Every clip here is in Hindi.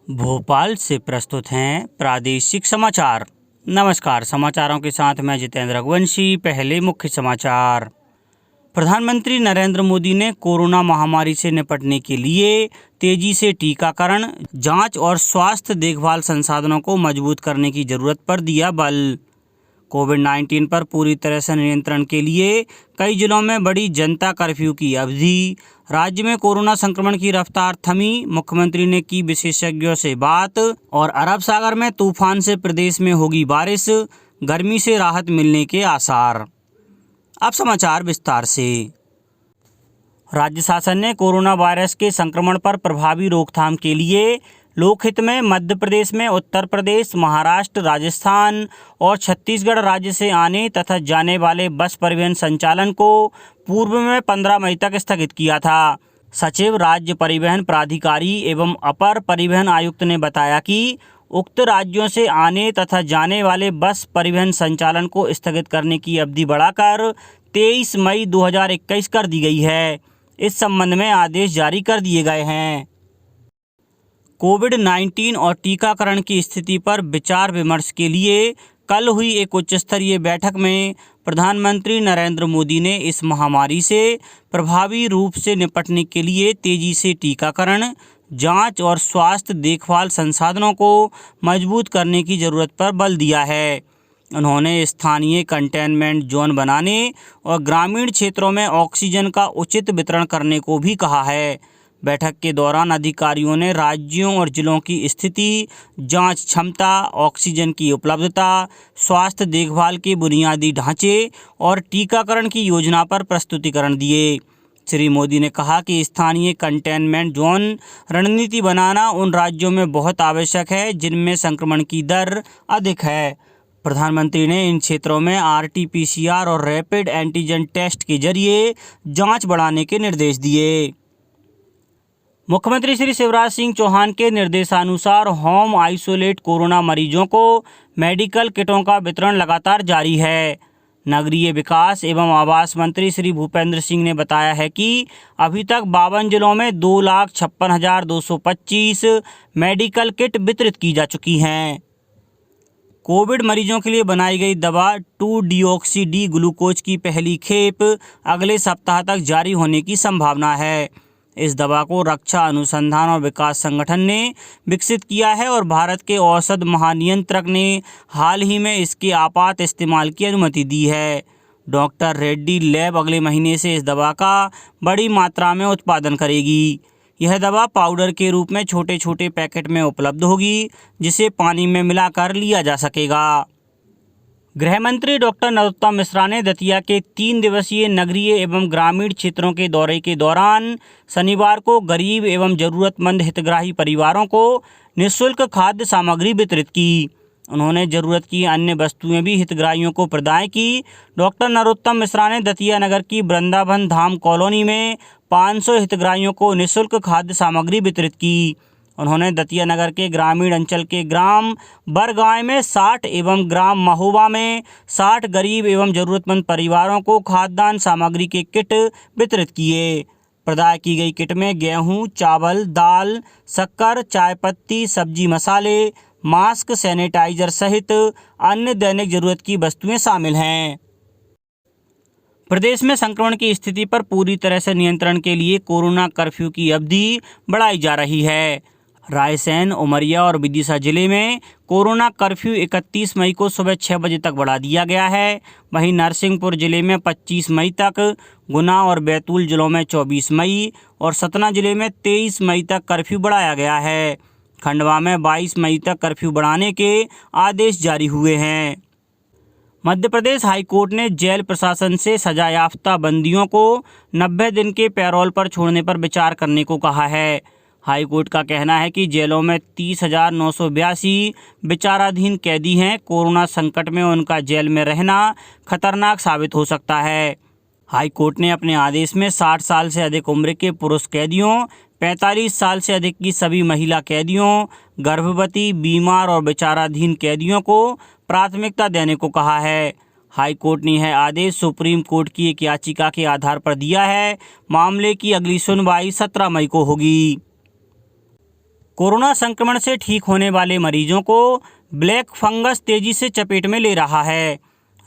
भोपाल से प्रस्तुत हैं प्रादेशिक समाचार। नमस्कार, समाचारों के साथ मैं जितेंद्र रघुवंशी। पहले मुख्य समाचार। प्रधानमंत्री नरेंद्र मोदी ने कोरोना महामारी से निपटने के लिए तेजी से टीकाकरण, जांच और स्वास्थ्य देखभाल संसाधनों को मजबूत करने की जरूरत पर दिया बल। कोविड-19 पर पूरी तरह से नियंत्रण के लिए कई जिलों में बड़ी जनता कर्फ्यू की अवधि। राज्य में कोरोना संक्रमण की रफ्तार थमी, मुख्यमंत्री ने की विशेषज्ञों से बात। और अरब सागर में तूफान से प्रदेश में होगी बारिश, गर्मी से राहत मिलने के आसार। अब समाचार विस्तार से। राज्य शासन ने कोरोना वायरस के संक्रमण पर प्रभावी रोकथाम के लिए लोकहित में मध्य प्रदेश में उत्तर प्रदेश, महाराष्ट्र, राजस्थान और छत्तीसगढ़ राज्य से आने तथा जाने वाले बस परिवहन संचालन को पूर्व में 15 मई तक स्थगित किया था। सचिव, राज्य परिवहन प्राधिकारी एवं अपर परिवहन आयुक्त ने बताया कि उक्त राज्यों से आने तथा जाने वाले बस परिवहन संचालन को स्थगित करने की अवधि बढ़ाकर 23 मई 2021 कर दी गई है। इस संबंध में आदेश जारी कर दिए गए हैं। कोविड-19 और टीकाकरण की स्थिति पर विचार विमर्श के लिए कल हुई एक उच्च स्तरीय बैठक में प्रधानमंत्री नरेंद्र मोदी ने इस महामारी से प्रभावी रूप से निपटने के लिए तेजी से टीकाकरण, जांच और स्वास्थ्य देखभाल संसाधनों को मजबूत करने की जरूरत पर बल दिया है। उन्होंने स्थानीय कंटेनमेंट जोन बनाने और ग्रामीण क्षेत्रों में ऑक्सीजन का उचित वितरण करने को भी कहा है। बैठक के दौरान अधिकारियों ने राज्यों और जिलों की स्थिति, जांच क्षमता, ऑक्सीजन की उपलब्धता, स्वास्थ्य देखभाल के बुनियादी ढांचे और टीकाकरण की योजना पर प्रस्तुतिकरण दिए। श्री मोदी ने कहा कि स्थानीय कंटेनमेंट जोन रणनीति बनाना उन राज्यों में बहुत आवश्यक है जिनमें संक्रमण की दर अधिक है। प्रधानमंत्री ने इन क्षेत्रों में RT-PCR और रैपिड एंटीजन टेस्ट के जरिए जांच बढ़ाने के निर्देश दिए। मुख्यमंत्री श्री शिवराज सिंह चौहान के निर्देशानुसार होम आइसोलेट कोरोना मरीजों को मेडिकल किटों का वितरण लगातार जारी है। नगरीय विकास एवं आवास मंत्री श्री भूपेंद्र सिंह ने बताया है कि अभी तक 52 जिलों में 2,56,225 मेडिकल किट वितरित की जा चुकी हैं। कोविड मरीजों के लिए बनाई गई दवा 2-डिओक्सी-डी ग्लूकोज की पहली खेप अगले सप्ताह तक जारी होने की संभावना है। इस दवा को रक्षा अनुसंधान और विकास संगठन ने विकसित किया है और भारत के औषध महानियंत्रक ने हाल ही में इसके आपात इस्तेमाल की अनुमति दी है। डॉक्टर रेड्डी लैब अगले महीने से इस दवा का बड़ी मात्रा में उत्पादन करेगी। यह दवा पाउडर के रूप में छोटे छोटे पैकेट में उपलब्ध होगी, जिसे पानी में मिलाकर लिया जा सकेगा। गृह मंत्री डॉक्टर नरोत्तम मिश्रा ने दतिया के 3 दिवसीय नगरीय एवं ग्रामीण क्षेत्रों के दौरे के दौरान शनिवार को गरीब एवं जरूरतमंद हितग्राही परिवारों को निःशुल्क खाद्य सामग्री वितरित की। उन्होंने जरूरत की अन्य वस्तुएं भी हितग्राहियों को प्रदान की। डॉक्टर नरोत्तम मिश्रा ने दतिया नगर की वृंदावन धाम कॉलोनी में 500 हितग्राहियों को निःशुल्क खाद्य सामग्री वितरित की। उन्होंने दतिया नगर के ग्रामीण अंचल के ग्राम बरगांव में 60 एवं ग्राम महोबा में 60 गरीब एवं जरूरतमंद परिवारों को खाद्यान्न सामग्री के किट वितरित किए। प्रदान की गई किट में गेहूं, चावल, दाल, शक्कर, चाय पत्ती, सब्जी मसाले, मास्क, सैनिटाइजर सहित अन्य दैनिक जरूरत की वस्तुएं शामिल हैं। प्रदेश में संक्रमण की स्थिति पर पूरी तरह से नियंत्रण के लिए कोरोना कर्फ्यू की अवधि बढ़ाई जा रही है। रायसेन, उमरिया और विदिशा जिले में कोरोना कर्फ्यू 31 मई को सुबह 6 बजे तक बढ़ा दिया गया है। वहीं नरसिंहपुर जिले में 25 मई तक, गुना और बैतूल जिलों में 24 मई और सतना जिले में 23 मई तक कर्फ्यू बढ़ाया गया है। खंडवा में 22 मई तक कर्फ्यू बढ़ाने के आदेश जारी हुए हैं। मध्य प्रदेश हाईकोर्ट ने जेल प्रशासन से सजायाफ्ता बंदियों को 90 दिन के पैरोल पर छोड़ने पर विचार करने को कहा है। हाईकोर्ट का कहना है कि जेलों में 30,982 विचाराधीन कैदी हैं। कोरोना संकट में उनका जेल में रहना खतरनाक साबित हो सकता है। हाईकोर्ट ने अपने आदेश में 60 साल से अधिक उम्र के पुरुष कैदियों, 45 साल से अधिक की सभी महिला कैदियों, गर्भवती, बीमार और विचाराधीन कैदियों को प्राथमिकता देने को कहा है। हाईकोर्ट ने यह आदेश सुप्रीम कोर्ट की एक याचिका के आधार पर दिया है। मामले की अगली सुनवाई 17 मई को होगी। कोरोना संक्रमण से ठीक होने वाले मरीजों को ब्लैक फंगस तेजी से चपेट में ले रहा है।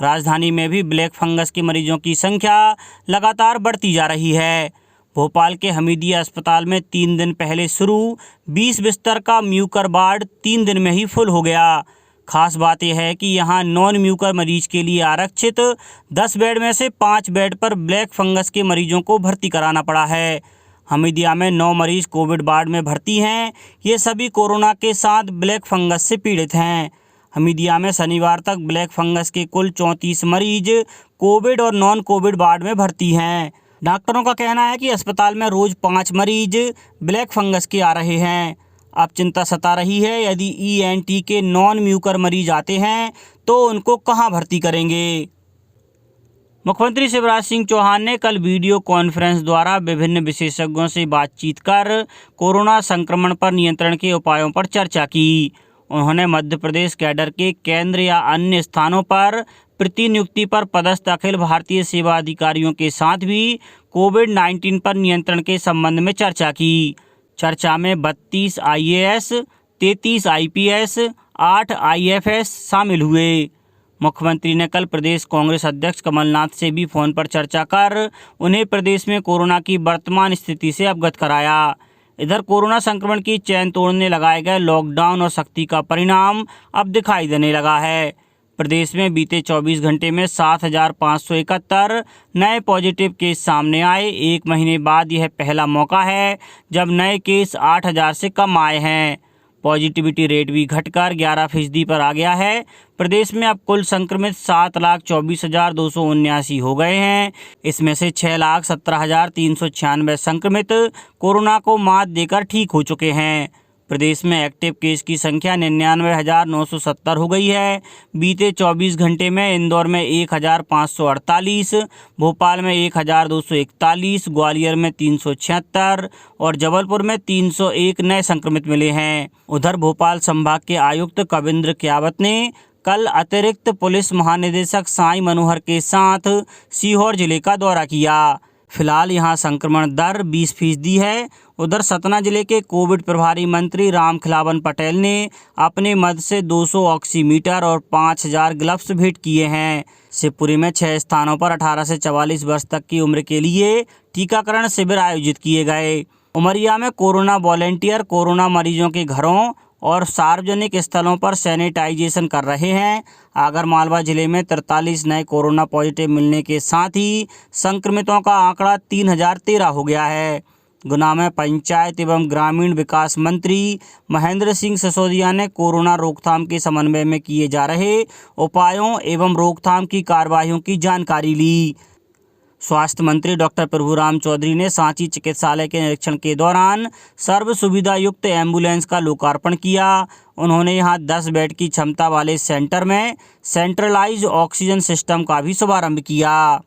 राजधानी में भी ब्लैक फंगस के मरीजों की संख्या लगातार बढ़ती जा रही है। भोपाल के हमीदिया अस्पताल में 3 दिन पहले शुरू 20 बिस्तर का म्यूकर वार्ड 3 दिन में ही फुल हो गया। खास बात यह है कि यहां नॉन म्यूकर मरीज के लिए आरक्षित 10 बेड में से 5 बेड पर ब्लैक फंगस के मरीजों को भर्ती कराना पड़ा है। हमीदिया में 9 मरीज कोविड वार्ड में भर्ती हैं। ये सभी कोरोना के साथ ब्लैक फंगस से पीड़ित हैं। हमीदिया में शनिवार तक ब्लैक फंगस के कुल 34 मरीज कोविड और नॉन कोविड वार्ड में भर्ती हैं। डॉक्टरों का कहना है कि अस्पताल में रोज 5 मरीज ब्लैक फंगस के आ रहे हैं। अब चिंता सता रही है, यदि ENT के नॉन म्यूकर मरीज आते हैं तो उनको कहां भर्ती करेंगे। मुख्यमंत्री शिवराज सिंह चौहान ने कल वीडियो कॉन्फ्रेंस द्वारा विभिन्न विशेषज्ञों से बातचीत कर कोरोना संक्रमण पर नियंत्रण के उपायों पर चर्चा की। उन्होंने मध्य प्रदेश कैडर के केंद्र या अन्य स्थानों पर प्रतिनियुक्ति पर पदस्थ अखिल भारतीय सेवा अधिकारियों के साथ भी कोविड-19 पर नियंत्रण के संबंध में चर्चा की। चर्चा में 32 IAS, 33 IPS, 8 IFS शामिल हुए। मुख्यमंत्री ने कल प्रदेश कांग्रेस अध्यक्ष कमलनाथ से भी फोन पर चर्चा कर उन्हें प्रदेश में कोरोना की वर्तमान स्थिति से अवगत कराया। इधर कोरोना संक्रमण की चैन तोड़ने लगाए गए लॉकडाउन और सख्ती का परिणाम अब दिखाई देने लगा है। प्रदेश में बीते 24 घंटे में 7,571 नए पॉजिटिव केस सामने आए। 1 महीने बाद यह पहला मौका है जब नए केस 8,000 से कम आए हैं। पॉजिटिविटी रेट भी घटकर 11% पर आ गया है। प्रदेश में अब कुल संक्रमित 7,24,279 हो गए हैं। इसमें से 6,17,396 संक्रमित कोरोना को मात देकर ठीक हो चुके हैं। प्रदेश में एक्टिव केस की संख्या 99,970 हो गई है। बीते 24 घंटे में इंदौर में 1,548, भोपाल में 1,241, ग्वालियर में 376 और जबलपुर में 301 नए संक्रमित मिले हैं। उधर भोपाल संभाग के आयुक्त कविंद्र कियावत ने कल अतिरिक्त पुलिस महानिदेशक साई मनोहर के साथ सीहोर जिले का दौरा किया। फिलहाल यहां संक्रमण दर 20% है। उधर सतना जिले के कोविड प्रभारी मंत्री रामखिलावन पटेल ने अपने मद से 200 ऑक्सीमीटर और 5,000 ग्लव्स भेंट किए हैं। शिवपुरी में 6 स्थानों पर 18 से 44 वर्ष तक की उम्र के लिए टीकाकरण शिविर आयोजित किए गए। उमरिया में कोरोना वॉलेंटियर कोरोना मरीजों के घरों और सार्वजनिक स्थलों पर सैनिटाइजेशन कर रहे हैं। आगरमालवा जिले में 43 नए कोरोना पॉजिटिव मिलने के साथ ही संक्रमितों का आंकड़ा 3,013 हो गया है। गुना में पंचायत एवं ग्रामीण विकास मंत्री महेंद्र सिंह सिसोदिया ने कोरोना रोकथाम के समन्वय में किए जा रहे उपायों एवं रोकथाम की कार्यवाहियों की जानकारी ली। स्वास्थ्य मंत्री डॉक्टर प्रभुराम चौधरी ने सांची चिकित्सालय के निरीक्षण के दौरान सर्व सुविधा युक्त एम्बुलेंस का लोकार्पण किया। उन्होंने यहां 10 बेड की क्षमता वाले सेंटर में सेंट्रलाइज्ड ऑक्सीजन सिस्टम का भी शुभारंभ किया।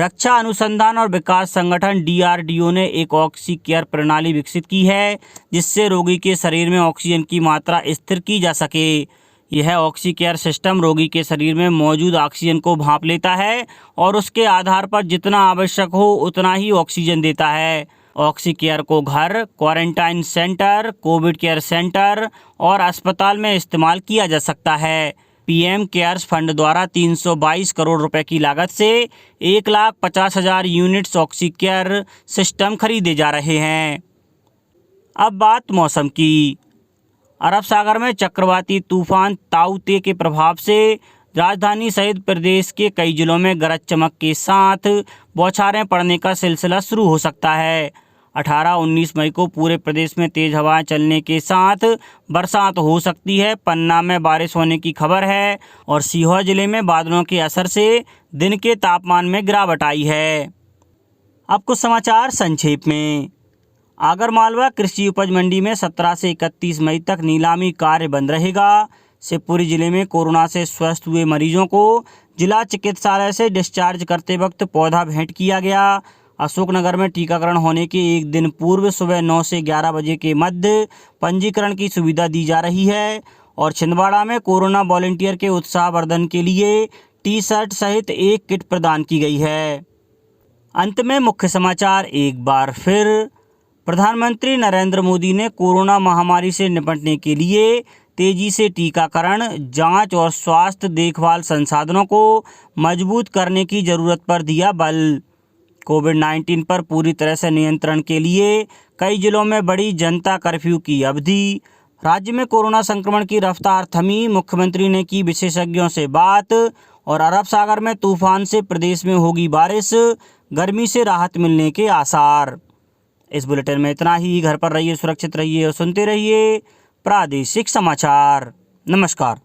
रक्षा अनुसंधान और विकास संगठन DRDO ने एक ऑक्सी केयर प्रणाली विकसित की है जिससे रोगी के शरीर में ऑक्सीजन की मात्रा स्थिर की जा सके। यह ऑक्सी केयर सिस्टम रोगी के शरीर में मौजूद ऑक्सीजन को भांप लेता है और उसके आधार पर जितना आवश्यक हो उतना ही ऑक्सीजन देता है। ऑक्सी केयर को घर, quarantine centre, Covid care centre और अस्पताल में इस्तेमाल किया जा सकता है। PM केयर्स फंड द्वारा 322 करोड़ रुपए की लागत से 1,50,000 यूनिट्स ऑक्सी केयर सिस्टम खरीदे जा रहे हैं। अब बात मौसम की। अरब सागर में चक्रवाती तूफान ताऊ-ते के प्रभाव से राजधानी सहित प्रदेश के कई जिलों में गरज चमक के साथ बौछारें पड़ने का सिलसिला शुरू हो सकता है। 18-19 मई को पूरे प्रदेश में तेज हवाएं चलने के साथ बरसात हो सकती है। पन्ना में बारिश होने की खबर है और सीहोर जिले में बादलों के असर से दिन के तापमान में गिरावट आई है। अब कुछ समाचार संक्षेप में। आगरमालवा कृषि उपज मंडी में 17 से 31 मई तक नीलामी कार्य बंद रहेगा। शिवपुरी जिले में कोरोना से स्वस्थ हुए मरीजों को जिला चिकित्सालय से डिस्चार्ज करते वक्त पौधा भेंट किया गया। अशोकनगर में टीकाकरण होने के एक दिन पूर्व सुबह 9 से 11 बजे के मध्य पंजीकरण की सुविधा दी जा रही है और छिंदवाड़ा में कोरोना वॉलेंटियर के उत्साहवर्धन के लिए टी-शर्ट सहित एक किट प्रदान की गई है। अंत में मुख्य समाचार एक बार फिर। प्रधानमंत्री नरेंद्र मोदी ने कोरोना महामारी से निपटने के लिए तेजी से टीकाकरण, जांच और स्वास्थ्य देखभाल संसाधनों को मजबूत करने की जरूरत पर दिया बल। कोविड-19 पर पूरी तरह से नियंत्रण के लिए कई जिलों में बढ़ी जनता कर्फ्यू की अवधि। राज्य में कोरोना संक्रमण की रफ्तार थमी, मुख्यमंत्री ने की विशेषज्ञों से बात। और अरब सागर में तूफान से प्रदेश में होगी बारिश, गर्मी से राहत मिलने के आसार। इस बुलेटिन में इतना ही। घर पर रहिए, सुरक्षित रहिए और सुनते रहिए प्रादेशिक समाचार। नमस्कार।